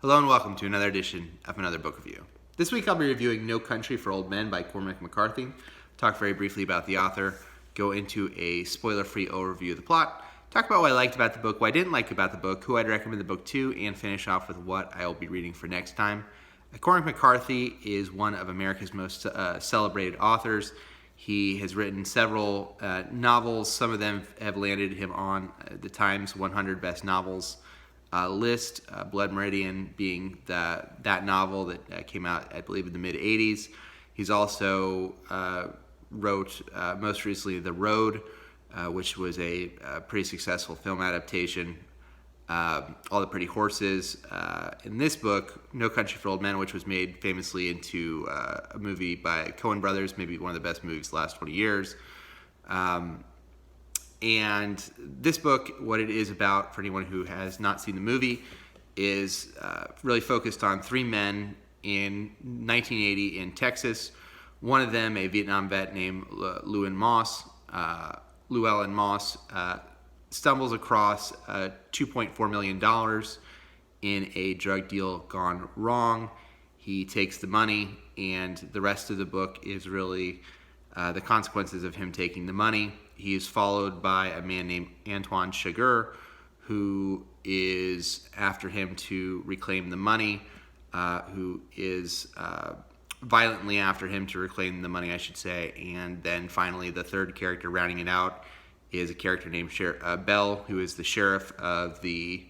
Hello and welcome to another edition of Another Book Review. This week I'll be reviewing No Country for Old Men by Cormac McCarthy. Talk very briefly about the author, go into a spoiler-free overview of the plot, talk about what I liked about the book, what I didn't like about the book, who I'd recommend the book to, and finish off with what I will be reading for next time. Cormac McCarthy is one of America's most celebrated authors. He has written several novels. Some of them have landed him on the Times 100 Best Novels list, Blood Meridian being that novel that came out, I believe, in the mid-'80s. He's also wrote, most recently, The Road, which was a pretty successful film adaptation. All the Pretty Horses. In this book, No Country for Old Men, which was made famously into a movie by Coen Brothers, maybe one of the best movies of the last 20 years. And this book, what it is about, for anyone who has not seen the movie, is really focused on three men in 1980 in Texas. One of them, a Vietnam vet named Llewellyn Moss, stumbles across $2.4 million in a drug deal gone wrong. He takes the money, and the rest of the book is really the consequences of him taking the money. He is followed by a man named Antoine Chigurh, who is after him to reclaim the money, who is violently after him to reclaim the money, I should say. And then finally, the third character rounding it out is a character named Bell, who is the sheriff of the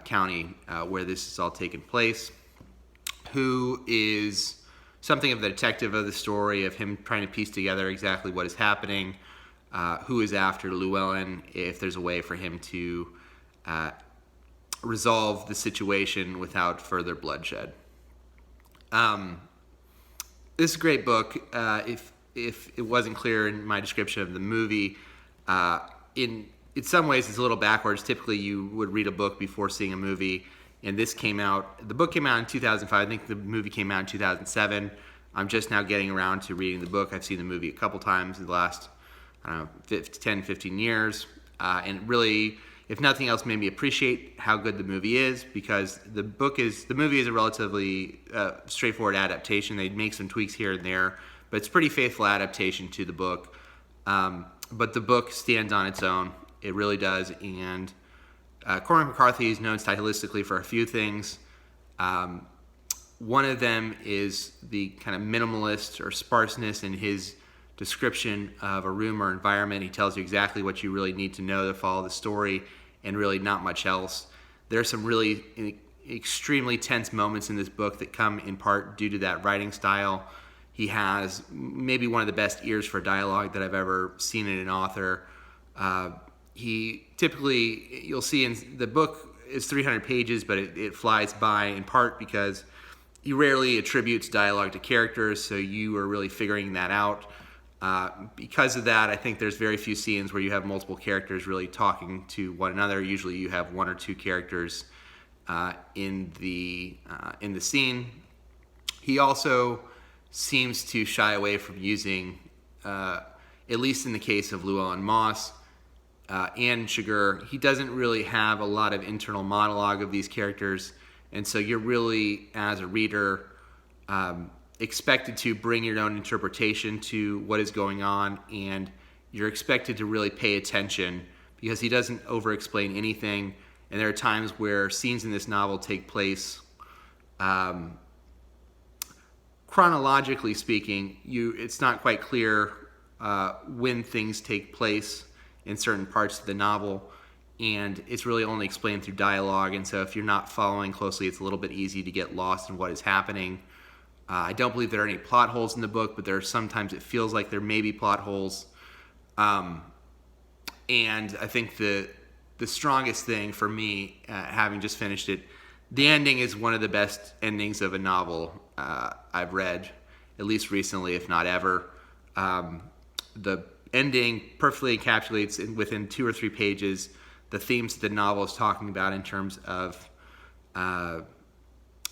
county where this is all taking place, who is something of the detective of the story, of him trying to piece together exactly what is happening, who is after Llewellyn, if there's a way for him to resolve the situation without further bloodshed. This is a great book. If it wasn't clear in my description of the movie, in some ways it's a little backwards. Typically you would read a book before seeing a movie, and the book came out in 2005. I think the movie came out in 2007. I'm just now getting around to reading the book. I've seen the movie a couple times in the last 10, 15 years, and really, if nothing else, made me appreciate how good the movie is, because the movie is a relatively straightforward adaptation. They make some tweaks here and there, but it's a pretty faithful adaptation to the book. But the book stands on its own. It really does. And Cormac McCarthy is known stylistically for a few things. One of them is the kind of minimalist or sparseness in his description of a room or environment. He tells you exactly what you really need to know to follow the story, and really not much else. There are some really extremely tense moments in this book that come in part due to that writing style. He has maybe one of the best ears for dialogue that I've ever seen in an author. You'll see in the book, is 300 pages, but it flies by, in part because he rarely attributes dialogue to characters, so you are really figuring that out. Because of that, I think there's very few scenes where you have multiple characters really talking to one another. Usually you have one or two characters in the scene. He also seems to shy away from using, at least in the case of Llewellyn Moss and Chigurh, he doesn't really have a lot of internal monologue of these characters, and so you're really, as a reader, expected to bring your own interpretation to what is going on, and you're expected to really pay attention because he doesn't over-explain anything, and there are times where scenes in this novel take place chronologically speaking, it's not quite clear when things take place in certain parts of the novel, and it's really only explained through dialogue, and so if you're not following closely, it's a little bit easy to get lost in what is happening. I don't believe there are any plot holes in the book, but sometimes it feels like there may be plot holes. And I think the strongest thing for me, having just finished it, the ending is one of the best endings of a novel I've read, at least recently, if not ever. The ending perfectly encapsulates within 2 or 3 pages the themes that the novel is talking about in terms of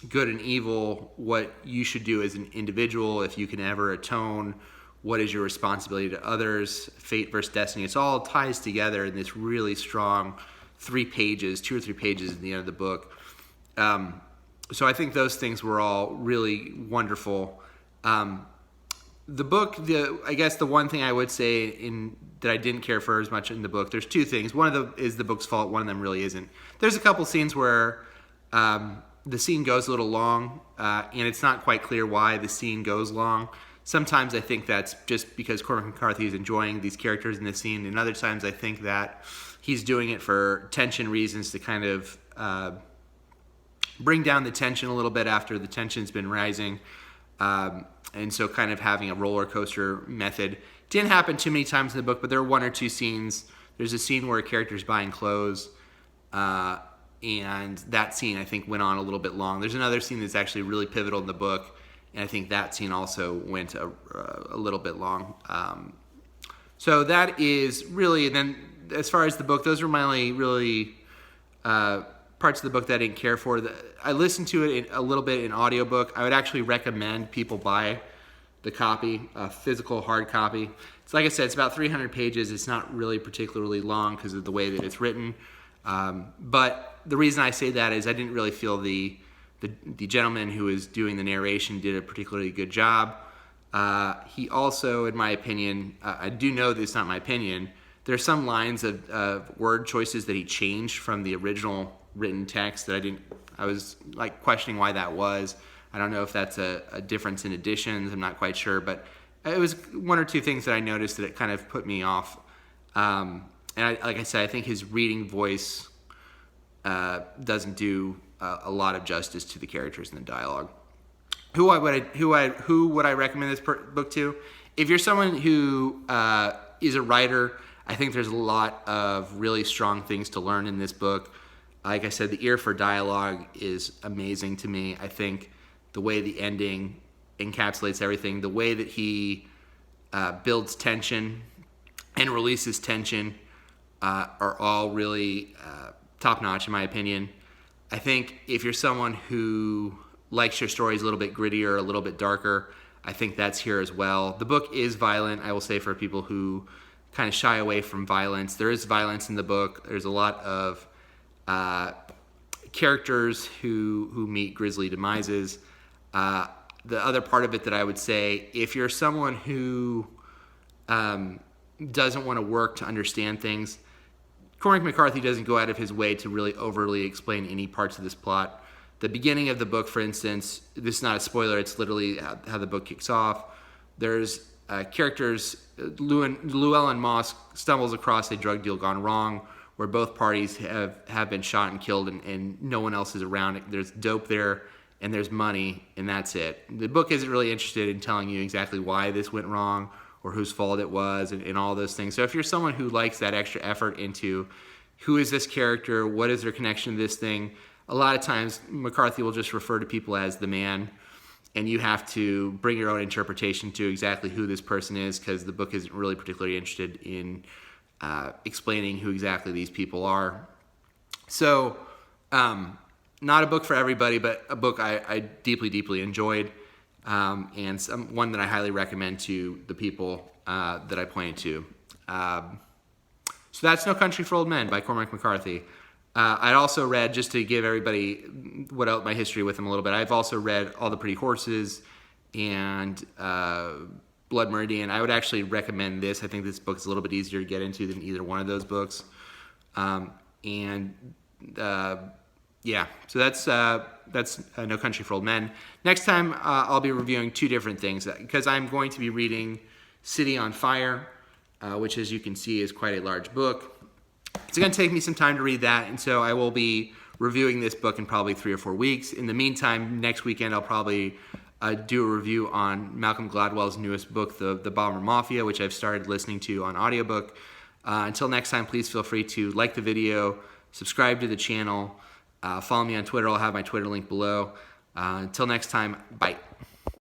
good and evil, what you should do as an individual, if you can ever atone, what is your responsibility to others, fate versus destiny. It's all ties together in this really strong 2 or 3 pages at the end of the book. So I think those things were all really wonderful. The book, I guess the one thing I would say that I didn't care for as much in the book, there's two things. One of them is the book's fault, one of them really isn't. There's a couple scenes where the scene goes a little long, and it's not quite clear why the scene goes long. Sometimes I think that's just because Cormac McCarthy is enjoying these characters in this scene, and other times I think that he's doing it for tension reasons to kind of bring down the tension a little bit after the tension's been rising. And so kind of having a roller coaster method. Didn't happen too many times in the book, but there are one or two scenes. There's a scene where a character's buying clothes, and that scene I think went on a little bit long. There's another scene that's actually really pivotal in the book, and I think that scene also went a little bit long. So that is really, and then as far as the book, those were my only really parts of the book that I didn't care for. I listened to it a little bit in audiobook. I would actually recommend people buy the copy, a physical hard copy. It's like I said, it's about 300 pages. It's not really particularly long because of the way that it's written. But the reason I say that is I didn't really feel the gentleman who was doing the narration did a particularly good job. He also, in my opinion, I do know that it's not my opinion, there are some lines of word choices that he changed from the original written text that I was like questioning why that was. I don't know if that's a difference in editions. I'm not quite sure, but it was one or two things that I noticed that it kind of put me off. And like I said, I think his reading voice doesn't do a lot of justice to the characters in the dialogue. Who would I recommend this book to? If you're someone who is a writer, I think there's a lot of really strong things to learn in this book. Like I said, the ear for dialogue is amazing to me. I think the way the ending encapsulates everything, the way that he builds tension and releases tension are all really top-notch in my opinion. I think if you're someone who likes your stories a little bit grittier, a little bit darker, I think that's here as well. The book is violent, I will say, for people who kind of shy away from violence. There is violence in the book. There's a lot of characters who meet grisly demises. The other part of it that I would say, if you're someone who doesn't want to work to understand things, Cormac McCarthy doesn't go out of his way to really overly explain any parts of this plot. The beginning of the book, for instance, this is not a spoiler, it's literally how the book kicks off. There's characters, Llewellyn Moss stumbles across a drug deal gone wrong where both parties have been shot and killed and no one else is around. There's dope there and there's money and that's it. The book isn't really interested in telling you exactly why this went wrong or whose fault it was and all those things. So if you're someone who likes that extra effort into who is this character, what is their connection to this thing, a lot of times McCarthy will just refer to people as the man, and you have to bring your own interpretation to exactly who this person is because the book isn't really particularly interested in explaining who exactly these people are. So not a book for everybody, but a book I deeply, deeply enjoyed, and one that I highly recommend to the people that I pointed to. So that's No Country for Old Men by Cormac McCarthy. I'd also read, just to give everybody my history with him a little bit, I've also read All the Pretty Horses and Blood Meridian. I would actually recommend this. I think this book is a little bit easier to get into than either one of those books. Yeah, so that's No Country for Old Men. Next time I'll be reviewing two different things because I'm going to be reading City on Fire, which as you can see is quite a large book. It's going to take me some time to read that, and so I will be reviewing this book in probably 3 or 4 weeks. In the meantime, next weekend I'll probably do a review on Malcolm Gladwell's newest book, The Bomber Mafia, which I've started listening to on audiobook. Until next time, please feel free to like the video, subscribe to the channel, follow me on Twitter. I'll have my Twitter link below. Until next time, bye.